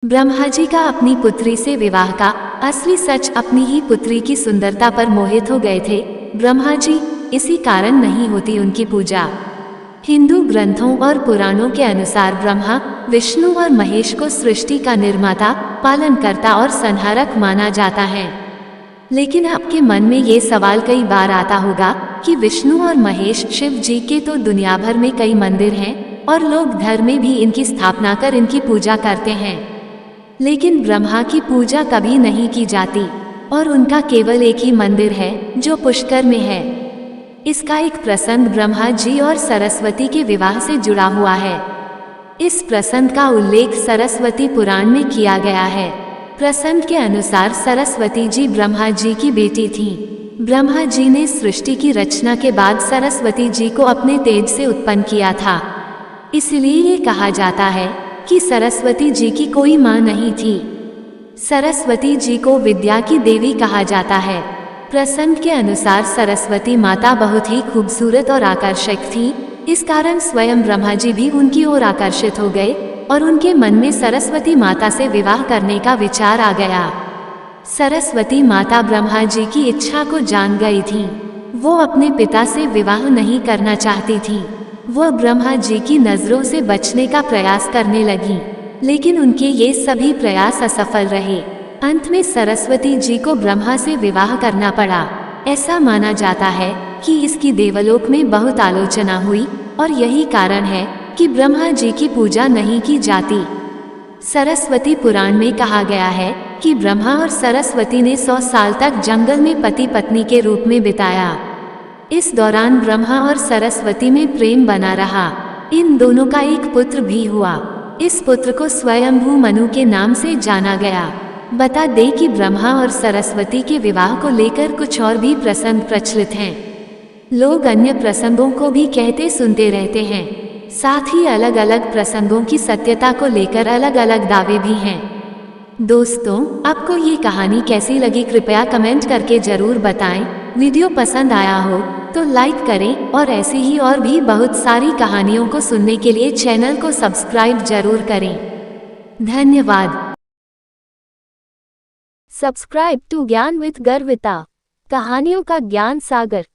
ब्रह्मा जी का अपनी पुत्री से विवाह का असली सच अपनी ही पुत्री की सुंदरता पर मोहित हो गए थे ब्रह्मा जी। इसी कारण नहीं होती उनकी पूजा। हिंदू ग्रंथों और पुराणों के अनुसार ब्रह्मा विष्णु और महेश को सृष्टि का निर्माता, पालनकर्ता और संहारक माना जाता है। लेकिन आपके मन में ये सवाल कई बार आता होगा कि विष्णु और महेश शिव जी के तो दुनिया भर में कई मंदिर हैं और लोग धर्म में भी इनकी स्थापना कर इनकी पूजा करते हैं, लेकिन ब्रह्मा की पूजा कभी नहीं की जाती और उनका केवल एक ही मंदिर है जो पुष्कर में है। इसका एक प्रसंग ब्रह्मा जी और सरस्वती के विवाह से जुड़ा हुआ है। इस प्रसंग का उल्लेख सरस्वती पुराण में किया गया है। प्रसंग के अनुसार सरस्वती जी ब्रह्मा जी की बेटी थीं। ब्रह्मा जी ने सृष्टि की रचना के बाद सरस्वती जी को अपने तेज से उत्पन्न किया था। इसलिए ये कहा जाता है कि सरस्वती जी की कोई मां नहीं थी। सरस्वती जी को विद्या की देवी कहा जाता है। प्रसंग के अनुसार सरस्वती माता बहुत ही खूबसूरत और आकर्षक थी। इस कारण स्वयं ब्रह्मा जी भी उनकी ओर आकर्षित हो गए और उनके मन में सरस्वती माता से विवाह करने का विचार आ गया। सरस्वती माता ब्रह्मा जी की इच्छा को जान गई थी। वो अपने पिता से विवाह नहीं करना चाहती थी। वह ब्रह्मा जी की नजरों से बचने का प्रयास करने लगी, लेकिन उनके ये सभी प्रयास असफल रहे। अंत में सरस्वती जी को ब्रह्मा से विवाह करना पड़ा। ऐसा माना जाता है कि इसकी देवलोक में बहुत आलोचना हुई और यही कारण है कि ब्रह्मा जी की पूजा नहीं की जाती। सरस्वती पुराण में कहा गया है कि ब्रह्मा और सरस्वती ने 100 साल तक जंगल में पति पत्नी के रूप में बिताया। इस दौरान ब्रह्मा और सरस्वती में प्रेम बना रहा। इन दोनों का एक पुत्र भी हुआ। इस पुत्र को स्वयंभू मनु के नाम से जाना गया। बता दें कि ब्रह्मा और सरस्वती के विवाह को लेकर कुछ और भी प्रसंग प्रचलित हैं। लोग अन्य प्रसंगों को भी कहते सुनते रहते हैं। साथ ही अलग अलग प्रसंगों की सत्यता को लेकर अलग अलग दावे भी हैं। दोस्तों, आपको ये कहानी कैसी लगी कृपया कमेंट करके जरूर बताएं। वीडियो पसंद आया हो तो लाइक करें और ऐसी ही और भी बहुत सारी कहानियों को सुनने के लिए चैनल को सब्सक्राइब जरूर करें। धन्यवाद। सब्सक्राइब टू ज्ञान विद गर्विता, कहानियों का ज्ञान सागर।